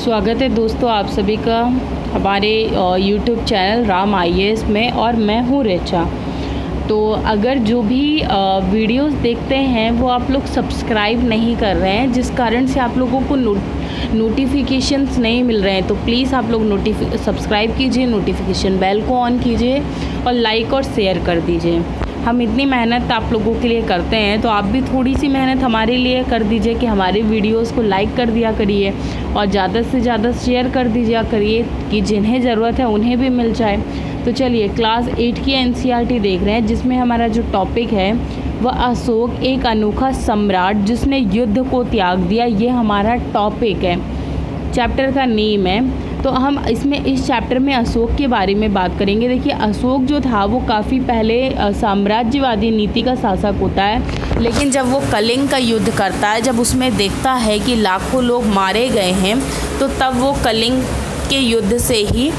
स्वागत है दोस्तों आप सभी का हमारे YouTube चैनल राम IAS में। और मैं हूँ रेचा। तो अगर जो भी वीडियोस देखते हैं वो आप लोग सब्सक्राइब नहीं कर रहे हैं, जिस कारण से आप लोगों को नोटिफिकेशंस नहीं मिल रहे हैं, तो प्लीज़ आप लोग सब्सक्राइब कीजिए, नोटिफिकेशन बेल को ऑन कीजिए और लाइक और शेयर कर दीजिए। हम इतनी मेहनत आप लोगों के लिए करते हैं, तो आप भी थोड़ी सी मेहनत हमारे लिए कर दीजिए कि हमारे वीडियोस को लाइक कर दिया करिए और ज़्यादा से ज़्यादा शेयर कर दीजिए करिए कि जिन्हें ज़रूरत है उन्हें भी मिल जाए। तो चलिए क्लास 8 की NCERT देख रहे हैं, जिसमें हमारा जो टॉपिक है वह अशोक एक अनोखा सम्राट जिसने युद्ध को त्याग दिया, ये हमारा टॉपिक है। चैप्टर का नेम है। तो हम इसमें इस चैप्टर में अशोक के बारे में बात करेंगे। देखिए अशोक जो था वो काफ़ी पहले साम्राज्यवादी नीति का शासक होता है, लेकिन जब वो कलिंग का युद्ध करता है, जब उसमें देखता है कि लाखों लोग मारे गए हैं, तो तब वो कलिंग के युद्ध से ही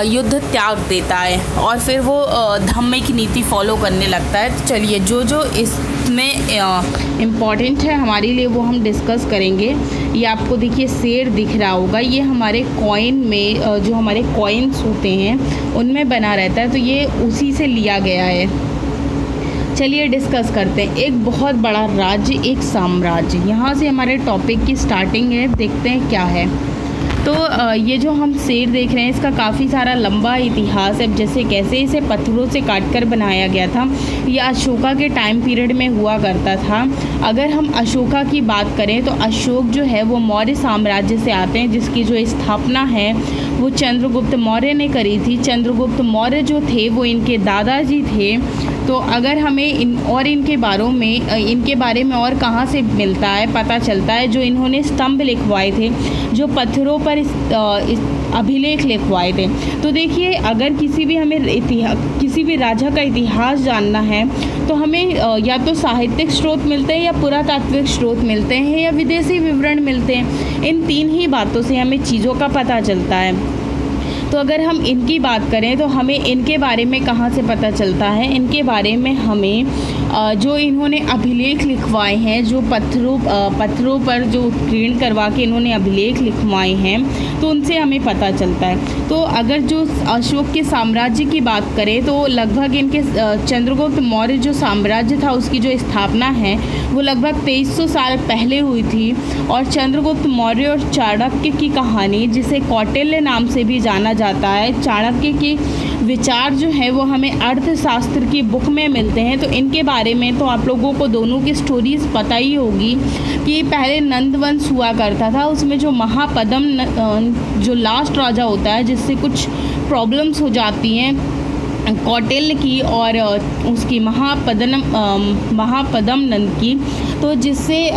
युद्ध त्याग देता है और फिर वो धम्म की नीति फॉलो करने लगता है। तो चलिए जो इसमें इम्पॉर्टेंट है हमारे लिए वो हम डिस्कस करेंगे। ये आपको देखिए शेर दिख रहा होगा, ये हमारे कॉइन में जो हमारे कॉइन्स होते हैं उनमें बना रहता है, तो ये उसी से लिया गया है। चलिए डिस्कस करते हैं। एक बहुत बड़ा राज्य, एक साम्राज्य, यहाँ से हमारे टॉपिक की स्टार्टिंग है। देखते हैं क्या है। तो ये जो हम शेर देख रहे हैं इसका काफ़ी सारा लंबा इतिहास है। जैसे कैसे इसे पत्थरों से काटकर बनाया गया था, ये अशोका के टाइम पीरियड में हुआ करता था। अगर हम अशोका की बात करें तो अशोक जो है वो मौर्य साम्राज्य से आते हैं, जिसकी जो स्थापना है वो चंद्रगुप्त मौर्य ने करी थी। चंद्रगुप्त मौर्य जो थे वो इनके दादाजी थे। तो अगर हमें इनके बारे में और कहाँ से मिलता है, पता चलता है, जो इन्होंने स्तंभ लिखवाए थे, जो पत्थरों पर अभिलेख लिखवाए थे। तो देखिए अगर किसी भी राजा का इतिहास जानना है तो हमें या तो साहित्यिक स्रोत मिलते हैं, या पुरातात्विक स्रोत मिलते हैं, या विदेशी विवरण मिलते हैं। इन तीन ही बातों से हमें चीज़ों का पता चलता है। तो अगर हम इनकी बात करें तो हमें इनके बारे में कहाँ से पता चलता है, इनके बारे में हमें जो इन्होंने अभिलेख लिखवाए हैं, जो पत्थरों पर जो उत्कीर्ण करवा के इन्होंने अभिलेख लिखवाए हैं, तो उनसे हमें पता चलता है। तो अगर जो अशोक के साम्राज्य की बात करें तो लगभग इनके चंद्रगुप्त मौर्य जो साम्राज्य था उसकी जो स्थापना है वो लगभग 2300 साल पहले हुई थी। और चंद्रगुप्त मौर्य और चाणक्य की कहानी, जिसे कौटिल्य नाम से भी जाना जाता है, चाणक्य के विचार जो है वो हमें अर्थशास्त्र की बुक में मिलते हैं। तो इनके बारे में तो आप लोगों को दोनों की स्टोरीज़ पता ही होगी कि पहले नंद वंश हुआ करता था, उसमें जो महापद्म जो लास्ट राजा होता है, जिससे कुछ प्रॉब्लम्स हो जाती हैं कौटिल्य की और उसकी महापद्म नंद की, तो जिससे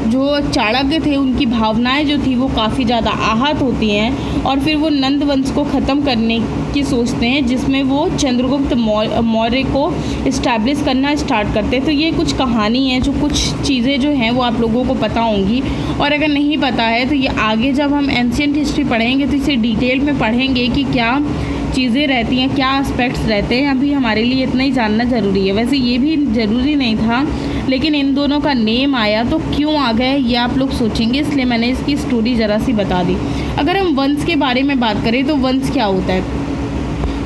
जो चाणक्य थे उनकी भावनाएं जो थी वो काफ़ी ज़्यादा आहत होती हैं और फिर वो नंद वंश को ख़त्म करने की सोचते हैं, जिसमें वो चंद्रगुप्त मौर्य को इस्टेब्लिश करना स्टार्ट करते हैं। तो ये कुछ कहानी है, जो कुछ चीज़ें जो हैं वो आप लोगों को पता होंगी, और अगर नहीं पता है तो ये आगे जब हम एंशिएंट हिस्ट्री पढ़ेंगे तो इसे डिटेल में पढ़ेंगे कि क्या चीज़ें रहती हैं, क्या एस्पेक्ट्स रहते हैं। अभी हमारे लिए इतना ही जानना ज़रूरी है। वैसे ये भी ज़रूरी नहीं था, लेकिन इन दोनों का नेम आया तो क्यों आ गया ये आप लोग सोचेंगे, इसलिए मैंने इसकी स्टोरी ज़रा सी बता दी। अगर हम वंश के बारे में बात करें तो वंश क्या होता है।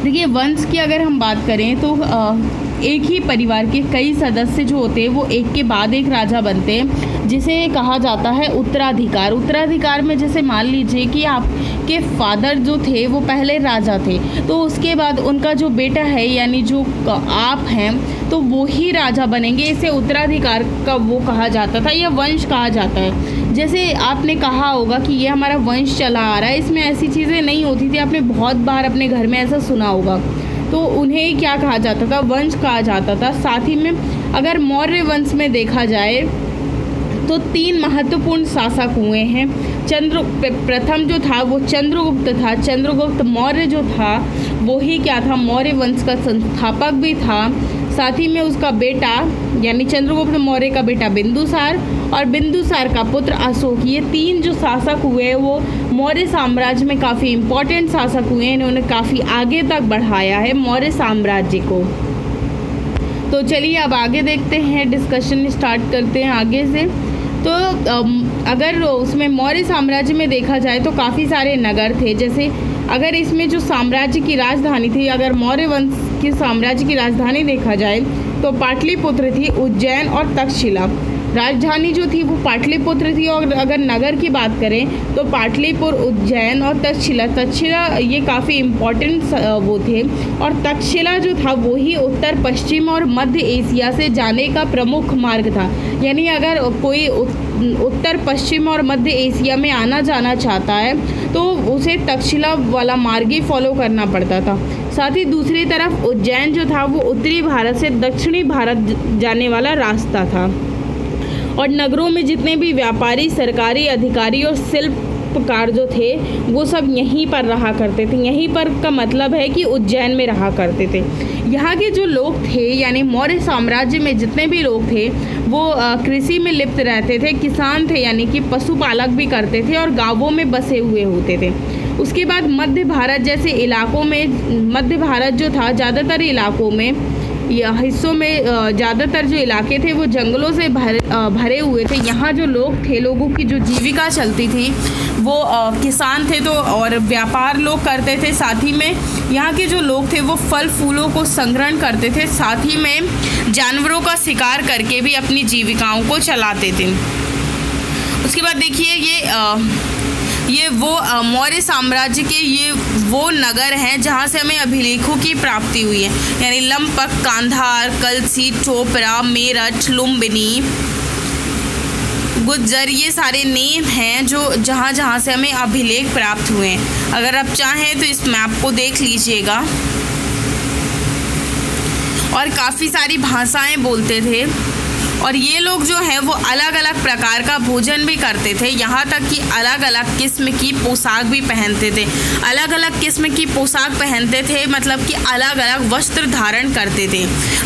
देखिए वंश की अगर हम बात करें तो एक ही परिवार के कई सदस्य जो होते हैं वो एक के बाद एक राजा बनते हैं, जिसे कहा जाता है उत्तराधिकार। उत्तराधिकार में जैसे मान लीजिए कि आपके फादर जो थे वो पहले राजा थे, तो उसके बाद उनका जो बेटा है यानी जो आप हैं तो वो ही राजा बनेंगे। इसे उत्तराधिकार का वो कहा जाता था, या वंश कहा जाता है। जैसे आपने कहा होगा कि ये हमारा वंश चला आ रहा है, इसमें ऐसी चीज़ें नहीं होती थी, आपने बहुत बार अपने घर में ऐसा सुना होगा। तो उन्हें क्या कहा जाता था, वंश कहा जाता था। साथ ही में अगर मौर्य वंश में देखा जाए तो 3 महत्वपूर्ण शासक हुए हैं। प्रथम जो था वो चंद्रगुप्त था। चंद्रगुप्त मौर्य जो था वो ही क्या था, मौर्य वंश का संस्थापक भी था। साथ ही में उसका बेटा यानी चंद्रगुप्त मौर्य का बेटा बिंदुसार और बिंदुसार का पुत्र अशोक, ये 3 जो शासक हुए वो मौर्य साम्राज्य में काफ़ी इम्पोर्टेंट शासक हुए हैं। इन्होंने काफ़ी आगे तक बढ़ाया है मौर्य साम्राज्य को। तो चलिए अब आगे देखते हैं, डिस्कशन स्टार्ट करते हैं आगे से। तो अगर उसमें मौर्य साम्राज्य में देखा जाए तो काफ़ी सारे नगर थे। जैसे अगर इसमें जो साम्राज्य की राजधानी थी, अगर मौर्य वंश के साम्राज्य की राजधानी देखा जाए तो पाटलिपुत्र थी, उज्जैन और तक्षशिला। राजधानी जो थी वो पाटलिपुत्र थी। और अगर नगर की बात करें तो पाटलिपुत्र, उज्जैन और तक्षशिला ये काफ़ी इम्पोर्टेंट वो थे। और तक्षशिला जो था वो ही उत्तर पश्चिम और मध्य एशिया से जाने का प्रमुख मार्ग था। यानी अगर कोई उत्तर पश्चिम और मध्य एशिया में आना जाना चाहता है तो उसे तक्षशिला वाला मार्ग ही फॉलो करना पड़ता था। साथ ही दूसरी तरफ उज्जैन जो था वो उत्तरी भारत से दक्षिणी भारत जाने वाला रास्ता था। और नगरों में जितने भी व्यापारी, सरकारी अधिकारी और शिल्पकार जो थे वो सब यहीं पर रहा करते थे। यहीं पर का मतलब है कि उज्जैन में रहा करते थे। यहाँ के जो लोग थे यानी मौर्य साम्राज्य में जितने भी लोग थे वो कृषि में लिप्त रहते थे, किसान थे यानी कि पशुपालक भी करते थे और गांवों में बसे हुए होते थे। उसके बाद मध्य भारत जैसे इलाकों में, मध्य भारत जो था ज़्यादातर इलाकों में या हिस्सों में ज़्यादातर जो इलाके थे वो जंगलों से भरे हुए थे। यहाँ जो लोग थे, लोगों की जो जीविका चलती थी वो किसान थे तो और व्यापार लोग करते थे। साथ ही में यहाँ के जो लोग थे वो फल फूलों को संग्रहण करते थे। साथ ही में जानवरों का शिकार करके भी अपनी जीविकाओं को चलाते थे। उसके बाद देखिए ये वो मौर्य साम्राज्य के ये वो नगर हैं जहाँ से हमें अभिलेखों की प्राप्ति हुई है। यानी लंपक, कांधार, कलसी, चोपड़ा, मेरठ, लुम्बिनी, गुज्जर, ये सारे नेम हैं जो जहाँ से हमें अभिलेख प्राप्त हुए हैं। अगर आप चाहें तो इस मैप को देख लीजिएगा। और काफ़ी सारी भाषाएं बोलते थे और ये लोग जो हैं वो अलग अलग प्रकार का भोजन भी करते थे। यहाँ तक कि अलग अलग किस्म की पोशाक भी पहनते थे। अलग अलग किस्म की पोशाक पहनते थे मतलब कि अलग अलग वस्त्र धारण करते थे।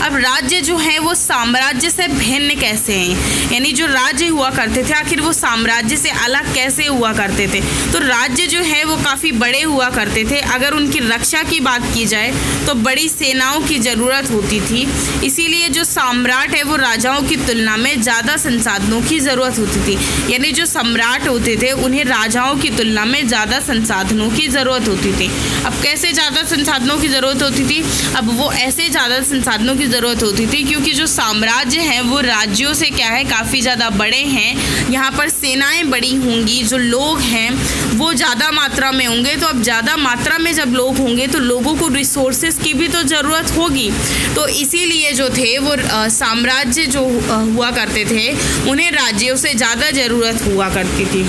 अब राज्य जो है वो साम्राज्य से भिन्न कैसे हैं, यानी जो राज्य हुआ करते थे आखिर वो साम्राज्य से अलग कैसे हुआ करते थे। तो राज्य जो है वो काफ़ी बड़े हुआ करते थे। अगर उनकी रक्षा की बात की जाए तो बड़ी सेनाओं की ज़रूरत होती थी। इसीलिए जो सम्राट है वो राजाओं की तुलना में ज़्यादा संसाधनों की ज़रूरत होती थी। यानी जो सम्राट होते थे उन्हें राजाओं की तुलना में ज़्यादा संसाधनों की ज़रूरत होती थी। अब कैसे ज़्यादा संसाधनों की ज़रूरत होती थी? अब वो ऐसे ज़्यादा संसाधनों की ज़रूरत होती थी क्योंकि जो साम्राज्य हैं वो राज्यों से क्या है काफ़ी ज़्यादा बड़े हैं। यहाँ पर सेनाएं बड़ी होंगी, जो लोग हैं वो ज़्यादा मात्रा में होंगे। तो अब ज़्यादा मात्रा में जब लोग होंगे तो लोगों को रिसोर्सेज की भी तो ज़रूरत होगी। तो इसीलिए जो थे वो साम्राज्य जो हुआ करते थे उन्हें राज्यों से ज़्यादा ज़रूरत हुआ करती थी।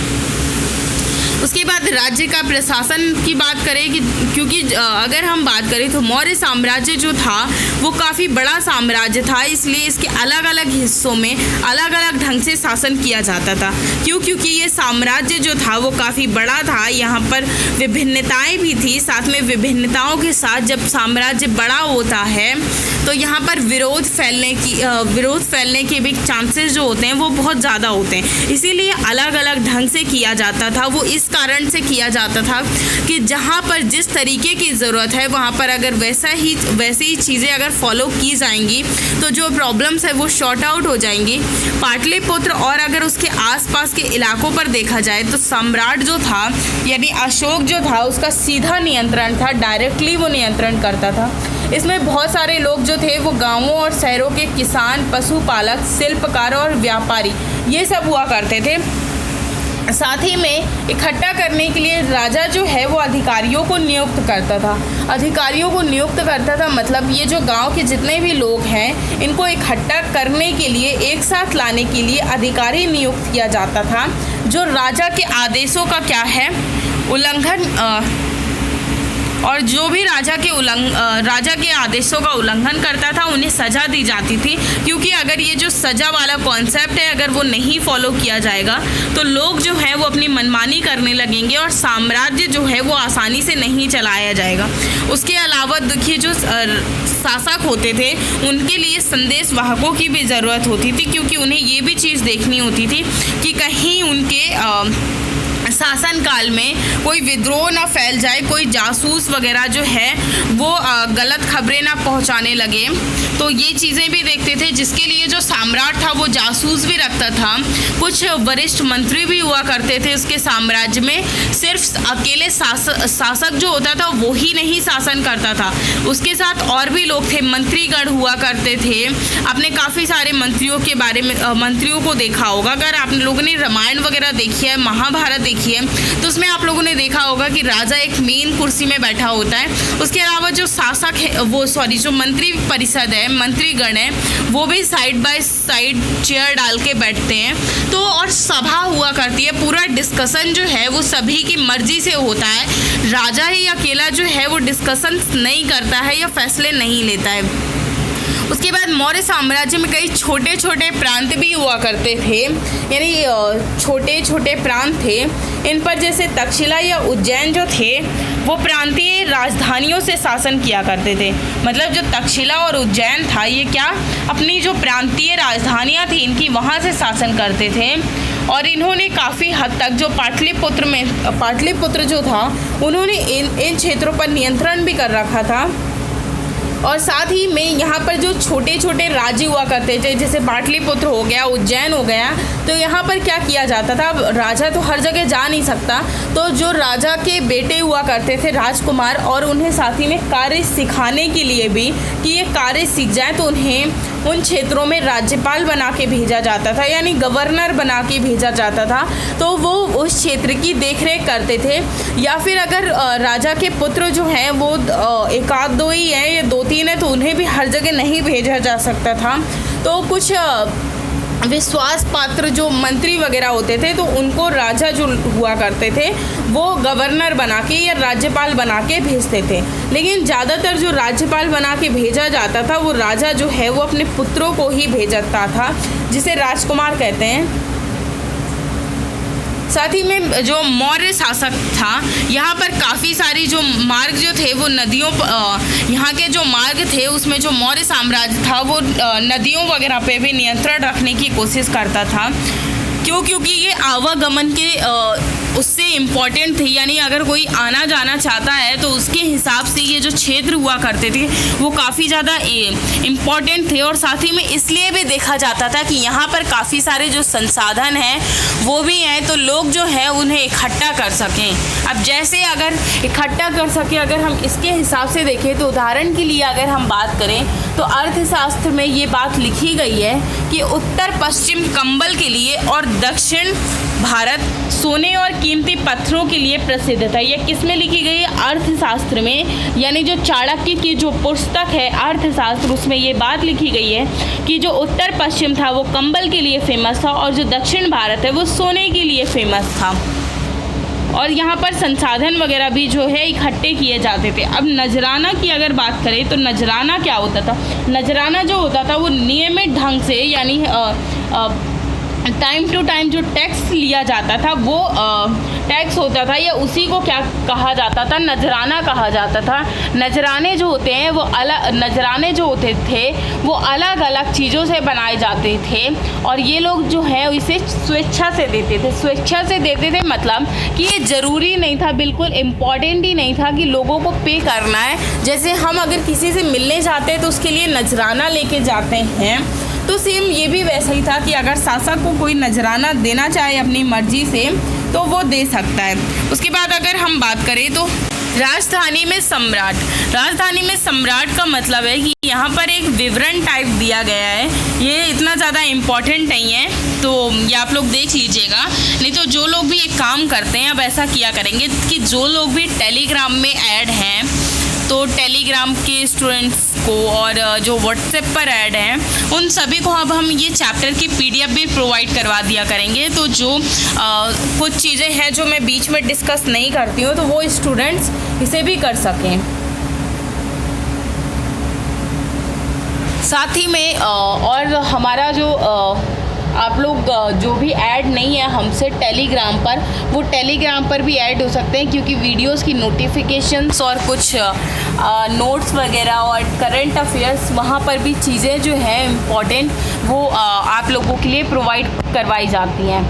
उसके बाद राज्य का प्रशासन की बात करें कि क्योंकि अगर हम बात करें तो मौर्य साम्राज्य जो था वो काफ़ी बड़ा साम्राज्य था, इसलिए इसके अलग अलग हिस्सों में अलग अलग ढंग से शासन किया जाता था। क्योंकि ये साम्राज्य जो था वो काफ़ी बड़ा था, यहाँ पर विभिन्नताएं भी थी। साथ में विभिन्नताओं के साथ जब साम्राज्य बड़ा होता है तो यहाँ पर विरोध फैलने के भी चांसेस जो होते हैं वो बहुत ज़्यादा होते हैं। इसीलिए अलग अलग ढंग से किया जाता था। वो इस कारण से किया जाता था कि जहाँ पर जिस तरीके की ज़रूरत है वहाँ पर अगर वैसे ही चीज़ें अगर फॉलो की जाएंगी तो जो प्रॉब्लम्स है वो शॉर्ट आउट हो जाएंगी। पाटलिपुत्र और अगर उसके आसपास के इलाकों पर देखा जाए तो सम्राट जो था यानी अशोक जो था उसका सीधा नियंत्रण था, डायरेक्टली वो नियंत्रण करता था। इसमें बहुत सारे लोग जो थे वो गांवों और शहरों के किसान, पशुपालक, शिल्पकार और व्यापारी ये सब हुआ करते थे। साथ ही में इकट्ठा करने के लिए राजा जो है वो अधिकारियों को नियुक्त करता था। अधिकारियों को नियुक्त करता था मतलब ये जो गांव के जितने भी लोग हैं इनको इकट्ठा करने के लिए, एक साथ लाने के लिए अधिकारी नियुक्त किया जाता था जो राजा के आदेशों का क्या है उल्लंघन और जो भी राजा के आदेशों का उल्लंघन करता था उन्हें सज़ा दी जाती थी। क्योंकि अगर ये जो सज़ा वाला कॉन्सेप्ट है अगर वो नहीं फॉलो किया जाएगा तो लोग जो हैं वो अपनी मनमानी करने लगेंगे और साम्राज्य जो है वो आसानी से नहीं चलाया जाएगा। उसके अलावा देखिए जो शासक होते थे उनके लिए संदेश वाहकों की भी ज़रूरत होती थी, क्योंकि उन्हें ये भी चीज़ देखनी होती थी कि कहीं उनके शासनकाल में कोई विद्रोह ना फैल जाए, कोई जासूस वगैरह जो है वो गलत खबरें ना पहुंचाने लगे। तो ये चीज़ें भी देखते थे, जिसके लिए जो सम्राट था वो जासूस भी रखता था। कुछ वरिष्ठ मंत्री भी हुआ करते थे उसके साम्राज्य में। सिर्फ अकेले शासक जो होता था वो ही नहीं शासन करता था, उसके साथ और भी लोग थे, मंत्रीगण हुआ करते थे। आपने काफ़ी सारे मंत्रियों के बारे में मंत्रियों को देखा होगा। अगर आप लोगों ने रामायण वगैरह देखी है, महाभारत देखी है, तो उसमें आप लोगों ने देखा होगा कि राजा एक मेन कुर्सी में बैठा होता है। उसके अलावा जो शासक है वो जो मंत्री परिषद है, मंत्रीगण है, वो भी साइड बाय साइड चेयर डाल के बैठते हैं। तो और सभा हुआ करती है, पूरा डिस्कशन जो है वो सभी की मर्जी से होता है। राजा ही अकेला जो है वो डिस्कशन नहीं करता है या फैसले नहीं लेता है। उसके बाद मौर्य साम्राज्य में कई छोटे छोटे प्रांत भी हुआ करते थे, यानी छोटे छोटे प्रांत थे। इन पर जैसे तक्षशिला या उज्जैन जो थे वो प्रांतीय राजधानियों से शासन किया करते थे। मतलब जो तक्षशिला और उज्जैन था ये क्या अपनी जो प्रांतीय राजधानियाँ थी इनकी वहाँ से शासन करते थे। और इन्होंने काफ़ी हद तक जो पाटलिपुत्र जो था उन्होंने इन क्षेत्रों पर नियंत्रण भी कर रखा था। और साथ ही में यहाँ पर जो छोटे छोटे राज्य हुआ करते थे, जैसे पाटलिपुत्र हो गया, उज्जैन हो गया, तो यहाँ पर क्या किया जाता था, राजा तो हर जगह जा नहीं सकता, तो जो राजा के बेटे हुआ करते थे राजकुमार, और उन्हें साथ ही में कार्य सिखाने के लिए भी कि ये कार्य सीख जाए, तो उन्हें उन क्षेत्रों में राज्यपाल बना के भेजा जाता था, यानी गवर्नर बना के भेजा जाता था। तो वो उस क्षेत्र की देखरेख करते थे। या फिर अगर राजा के पुत्र जो हैं वो एक आध दो ही हैं या दो तीन है, तो उन्हें भी हर जगह नहीं भेजा जा सकता था। तो कुछ विश्वास पात्र जो मंत्री वगैरह होते थे तो उनको राजा जो हुआ करते थे वो गवर्नर बना के या राज्यपाल बना के भेजते थे। लेकिन ज़्यादातर जो राज्यपाल बना के भेजा जाता था वो राजा जो है वो अपने पुत्रों को ही भेजता था, जिसे राजकुमार कहते हैं। साथ ही में जो मौर्य शासक था यहाँ पर काफ़ी सारी जो मार्ग जो थे वो नदियों यहाँ के जो मार्ग थे उसमें जो मौर्य साम्राज्य था वो नदियों वगैरह पे भी नियंत्रण रखने की कोशिश करता था। क्योंकि ये आवागमन के उससे इम्पॉर्टेंट थी, यानी अगर कोई आना जाना चाहता है तो उसके हिसाब से ये जो क्षेत्र हुआ करते थे वो काफ़ी ज़्यादा इम्पॉर्टेंट थे। और साथ ही में इसलिए भी देखा जाता था कि यहाँ पर काफ़ी सारे जो संसाधन हैं वो भी हैं, तो लोग जो है उन्हें इकट्ठा कर सकें। अब जैसे अगर इकट्ठा कर सकें, अगर हम इसके हिसाब से देखें तो उदाहरण के लिए अगर हम बात करें तो अर्थशास्त्र में ये बात लिखी गई है कि उत्तर पश्चिम कंबल के लिए और दक्षिण भारत सोने और कीमती पत्थरों के लिए प्रसिद्ध था। यह किस में लिखी गई है? अर्थशास्त्र में, यानी जो चाणक्य की जो पुस्तक है अर्थशास्त्र, उसमें ये बात लिखी गई है कि जो उत्तर पश्चिम था वो कंबल के लिए फेमस था और जो दक्षिण भारत है वो सोने के लिए फेमस था। और यहाँ पर संसाधन वगैरह भी जो है इकट्ठे किए जाते थे। अब नजराना की अगर बात करें तो नजराना क्या होता था? नजराना जो होता था वो नियमित ढंग से, यानी टाइम टू टाइम जो टैक्स लिया जाता था वो टैक्स होता था, या उसी को क्या कहा जाता था? नजराना कहा जाता था। नजराने जो होते हैं वो नजराने जो होते थे वो अलग अलग चीज़ों से बनाए जाते थे और ये लोग जो है इसे स्वेच्छा से देते थे। स्वेच्छा से देते थे मतलब कि ये ज़रूरी नहीं था, बिल्कुल इम्पॉर्टेंट ही नहीं था कि लोगों को पे करना है। जैसे हम अगर किसी से मिलने जाते हैं तो उसके लिए नजराना लेके जाते हैं, तो सेम ये भी वैसा ही था कि अगर शासक को कोई नजराना देना चाहे अपनी मर्जी से तो वो दे सकता है। उसके बाद अगर हम बात करें तो राजधानी में सम्राट। राजधानी में सम्राट का मतलब है कि यहाँ पर एक विवरण टाइप दिया गया है, ये इतना ज़्यादा इम्पॉर्टेंट नहीं है, तो ये आप लोग देख लीजिएगा। नहीं तो जो लोग भी एक काम करते हैं, अब ऐसा किया करेंगे कि जो लोग भी टेलीग्राम में ऐड हैं तो टेलीग्राम के स्टूडेंट्स को और जो व्हाट्सएप पर ऐड हैं उन सभी को अब हम ये चैप्टर की PDF भी प्रोवाइड करवा दिया करेंगे। तो जो कुछ चीज़ें हैं जो मैं बीच में डिस्कस नहीं करती हूँ तो वो स्टूडेंट्स इसे भी कर सकें। साथ ही में और हमारा जो आप लोग जो भी ऐड नहीं है हमसे टेलीग्राम पर, वो टेलीग्राम पर भी ऐड हो सकते हैं, क्योंकि वीडियोस की नोटिफिकेशंस और कुछ नोट्स वगैरह और करंट अफेयर्स वहाँ पर भी चीज़ें जो हैं इम्पॉर्टेंट वो आप लोगों के लिए प्रोवाइड करवाई जाती हैं।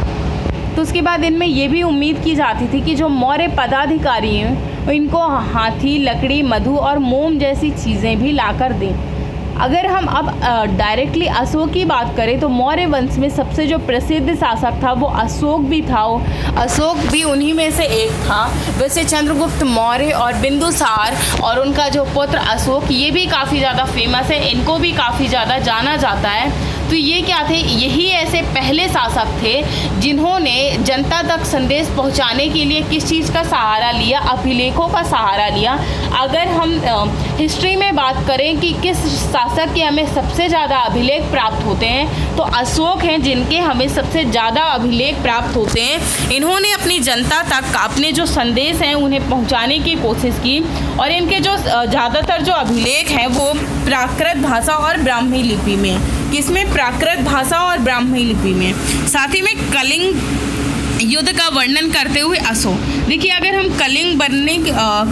तो उसके बाद इनमें ये भी उम्मीद की जाती थी कि जो मौर्य पदाधिकारी हैं इनको हाथी, लकड़ी, मधु और मोम जैसी चीज़ें भी लाकर दें। अगर हम अब डायरेक्टली अशोक की बात करें तो मौर्य वंश में सबसे जो प्रसिद्ध शासक था वो अशोक भी था। अशोक भी उन्हीं में से एक था। वैसे चंद्रगुप्त मौर्य और बिंदुसार और उनका जो पुत्र अशोक, ये भी काफ़ी ज़्यादा फेमस है, इनको भी काफ़ी ज़्यादा जाना जाता है। तो ये क्या थे, यही ऐसे पहले शासक थे जिन्होंने जनता तक संदेश पहुंचाने के लिए किस चीज़ का सहारा लिया, अभिलेखों का सहारा लिया। अगर हम हिस्ट्री में बात करें कि किस शासक के हमें सबसे ज़्यादा अभिलेख प्राप्त होते हैं, तो अशोक हैं जिनके हमें सबसे ज़्यादा अभिलेख प्राप्त होते हैं। इन्होंने अपनी जनता तक अपने जो संदेश हैं उन्हें पहुँचाने की कोशिश की और इनके जो ज़्यादातर जो अभिलेख हैं वो प्राकृत भाषा और ब्राह्मी लिपि में, किसमें, प्राकृत भाषा और ब्राह्मी लिपि में, साथ ही में कलिंग युद्ध का वर्णन करते हुए अशोक। देखिए अगर हम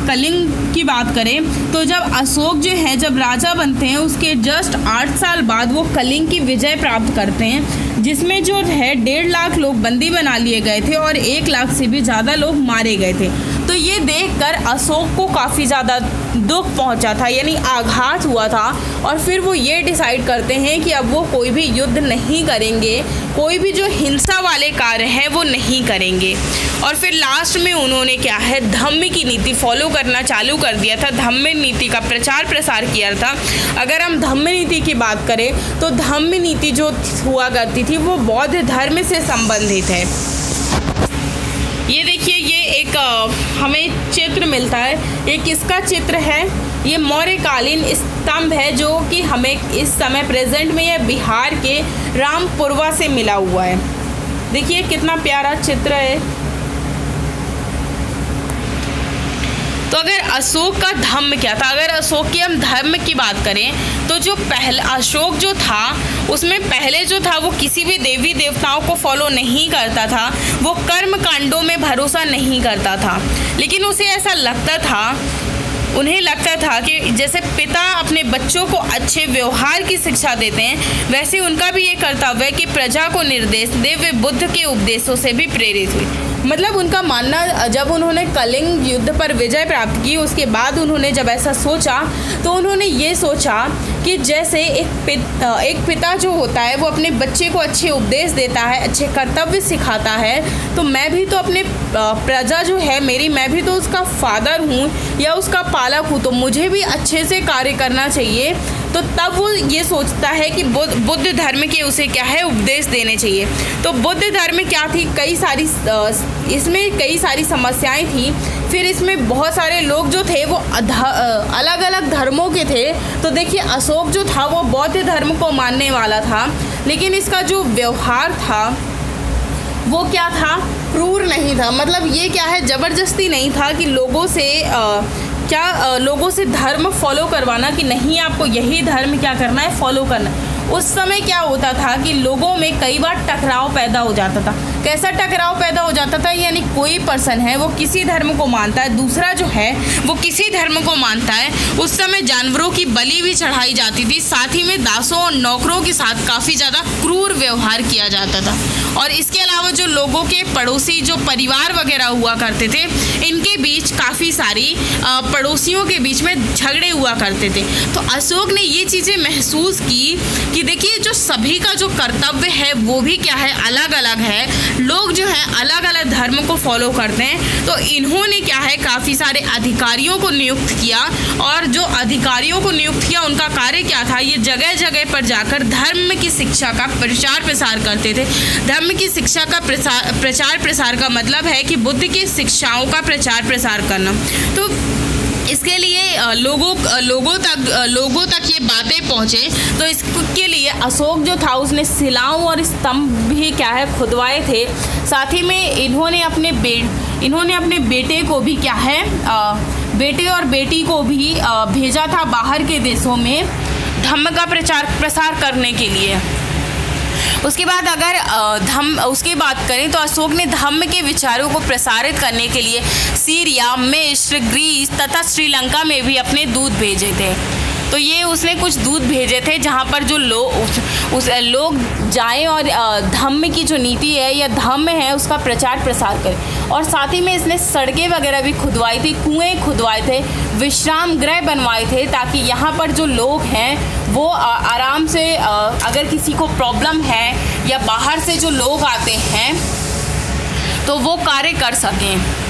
कलिंग की बात करें तो जब अशोक जो है जब राजा बनते हैं उसके जस्ट 8 साल बाद वो कलिंग की विजय प्राप्त करते हैं, जिसमें जो है 1.5 लाख लोग बंदी बना लिए गए थे और 1 लाख से भी ज़्यादा लोग मारे गए थे। तो ये देखकर अशोक को काफ़ी ज़्यादा दुख पहुंचा था, यानी आघात हुआ था। और फिर वो ये डिसाइड करते हैं कि अब वो कोई भी युद्ध नहीं करेंगे, कोई भी जो हिंसा वाले कार्य हैं वो नहीं करेंगे। और फिर लास्ट में उन्होंने क्या है, धम्म की नीति फॉलो करना चालू कर दिया था, धम्म नीति का प्रचार प्रसार किया था। अगर हम धम्म नीति की बात करें तो धम्म नीति जो हुआ करती थी वो बौद्ध धर्म से संबंधित है। ये देखिए ये एक हमें चित्र मिलता है, ये किसका चित्र है, ये मौर्यकालीन स्तंभ है जो कि हमें इस समय प्रेजेंट में ये बिहार के रामपुरवा से मिला हुआ है। देखिए कितना प्यारा चित्र है। तो अगर अशोक का धम्म क्या था, अगर अशोक की हम धर्म की बात करें तो जो पहला अशोक जो था उसमें पहले जो था वो किसी भी देवी देवताओं को फॉलो नहीं करता था, वो कर्म कांडों में भरोसा नहीं करता था। लेकिन उसे ऐसा लगता था, उन्हें लगता था कि जैसे पिता अपने बच्चों को अच्छे व्यवहार की शिक्षा देते हैं वैसे उनका भी ये कर्तव्य है कि प्रजा को निर्देश दे। वे बुद्ध के उपदेशों से भी प्रेरित हुए। मतलब उनका मानना, जब उन्होंने कलिंग युद्ध पर विजय प्राप्त की उसके बाद उन्होंने जब ऐसा सोचा तो उन्होंने ये सोचा कि जैसे एक पिता जो होता है वो अपने बच्चे को अच्छे उपदेश देता है, अच्छे कर्तव्य सिखाता है, तो मैं भी तो अपने प्रजा जो है मेरी, मैं भी तो उसका फादर हूँ या उसका पालक हूँ, तो मुझे भी अच्छे से कार्य करना चाहिए। तो तब वो ये सोचता है कि बुद्ध धर्म के उसे क्या है, उपदेश देने चाहिए। तो बुद्ध धर्म क्या थी, इसमें कई सारी समस्याएं थी। फिर इसमें बहुत सारे लोग जो थे वो अलग अलग धर्मों के थे। तो देखिए अशोक जो था वो बौद्ध धर्म को मानने वाला था, लेकिन इसका जो व्यवहार था वो क्या था, क्रूर नहीं था। मतलब ये क्या है, ज़बरदस्ती नहीं था कि लोगों से धर्म फॉलो करवाना कि नहीं आपको यही धर्म क्या करना है, फॉलो करना है। उस समय क्या होता था कि लोगों में कई बार टकराव पैदा हो जाता था। कैसा टकराव पैदा हो जाता था, यानी कोई पर्सन है वो किसी धर्म को मानता है, दूसरा जो है वो किसी धर्म को मानता है। उस समय जानवरों की बलि भी चढ़ाई जाती थी, साथ ही में दासों और नौकरों के साथ काफ़ी ज़्यादा क्रूर व्यवहार किया जाता था। और इसके अलावा जो लोगों के पड़ोसी जो परिवार वगैरह हुआ करते थे, इनके बीच काफ़ी सारी पड़ोसियों के बीच में झगड़े हुआ करते थे। तो अशोक ने ये चीज़ें महसूस की कि देखिए जो सभी का जो कर्तव्य है वो भी क्या है, अलग अलग है। लोग जो है अलग अलग धर्म को फॉलो करते हैं। तो इन्होंने क्या है, काफ़ी सारे अधिकारियों को नियुक्त किया, और जो अधिकारियों को नियुक्त किया उनका कार्य क्या था, ये जगह जगह पर जाकर धर्म की शिक्षा का प्रचार प्रसार करते थे। धर्म की शिक्षा का प्रचार प्रसार का मतलब है कि बुद्ध की शिक्षाओं का प्रचार प्रसार करना। तो इसके लिए लोगों तक ये बातें पहुँचे। तो इसके लिए अशोक जो था उसने शिलाओं और स्तंभ भी क्या है, खुदवाए थे। साथ ही में इन्होंने अपने बेटे को भी क्या है, बेटे और बेटी को भी भेजा था बाहर के देशों में धम्म का प्रचार प्रसार करने के लिए। उसके बाद अगर उसकी बात करें तो अशोक ने धम्म के विचारों को प्रसारित करने के लिए सीरिया, मिस्र, ग्रीस तथा श्रीलंका में भी अपने दूत भेजे थे। तो ये उसने कुछ दूत भेजे थे जहाँ पर जो लोग जाएं और धम्म की जो नीति है या धम्म है उसका प्रचार प्रसार करें। और साथ ही में इसने सड़कें वगैरह भी खुदवाई थी, कुएँ खुदवाए थे, विश्राम गृह बनवाए थे, ताकि यहाँ पर जो लोग हैं वो आराम से अगर किसी को प्रॉब्लम है या बाहर से जो लोग आते हैं तो वो कार्य कर सकें।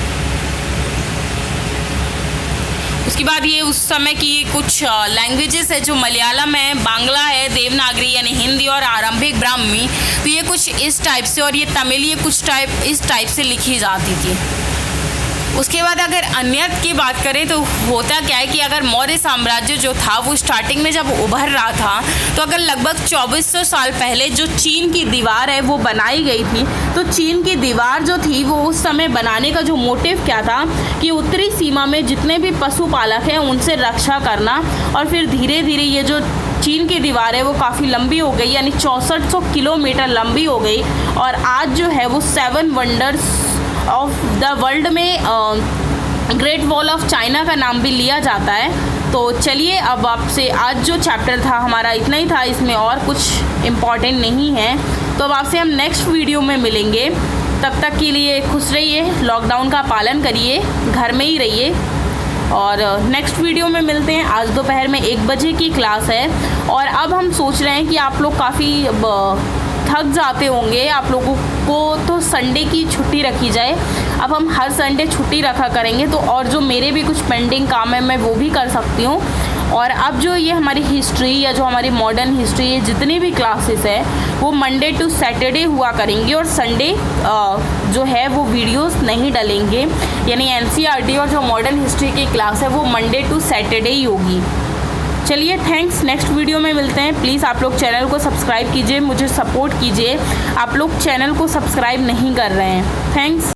उसके बाद ये उस समय की कुछ लैंग्वेजेस है जो मलयालम है, बांग्ला है, देवनागरी यानी हिंदी और आरंभिक ब्राह्मी। तो ये कुछ इस टाइप से, और ये तमिल ये कुछ इस टाइप से लिखी जाती थी। उसके बाद अगर अन्यत्र की बात करें तो होता क्या है कि अगर मौर्य साम्राज्य जो था वो स्टार्टिंग में जब उभर रहा था, तो अगर लगभग 2400 साल पहले जो चीन की दीवार है वो बनाई गई थी। तो चीन की दीवार जो थी वो उस समय बनाने का जो मोटिव क्या था कि उत्तरी सीमा में जितने भी पशुपालक हैं उनसे रक्षा करना। और फिर धीरे धीरे ये जो चीन की दीवार है वो काफ़ी लंबी हो गई, यानी 6400 किलोमीटर लंबी हो गई। और आज जो है वो 7 वंडर्स ऑफ द वर्ल्ड में ग्रेट वॉल ऑफ चाइना का नाम भी लिया जाता है। तो चलिए अब आपसे आज जो चैप्टर था हमारा इतना ही था, इसमें और कुछ इम्पॉर्टेंट नहीं है। तो अब आपसे हम नेक्स्ट वीडियो में मिलेंगे। तब तक के लिए खुश रहिए, लॉकडाउन का पालन करिए, घर में ही रहिए और नेक्स्ट वीडियो में मिलते हैं। आज दोपहर में 1 बजे की क्लास है और अब हम सोच रहे हैं कि आप लोग काफ़ी थक जाते होंगे, आप लोगों को तो संडे की छुट्टी रखी जाए। अब हम हर संडे छुट्टी रखा करेंगे, तो और जो मेरे भी कुछ पेंडिंग काम है मैं वो भी कर सकती हूँ। और अब जो ये हमारी हिस्ट्री या जो हमारी मॉडर्न हिस्ट्री है जितनी भी क्लासेस है वो मंडे टू सैटरडे हुआ करेंगी और संडे जो है वो वीडियोस नहीं डलेंगे। यानी एनसीईआरटी और जो मॉडर्न हिस्ट्री की क्लास है वो मंडे टू सैटरडे ही होगी। चलिए थैंक्स, नेक्स्ट वीडियो में मिलते हैं। प्लीज़ आप लोग चैनल को सब्सक्राइब कीजिए, मुझे सपोर्ट कीजिए। आप लोग चैनल को सब्सक्राइब नहीं कर रहे हैं। थैंक्स।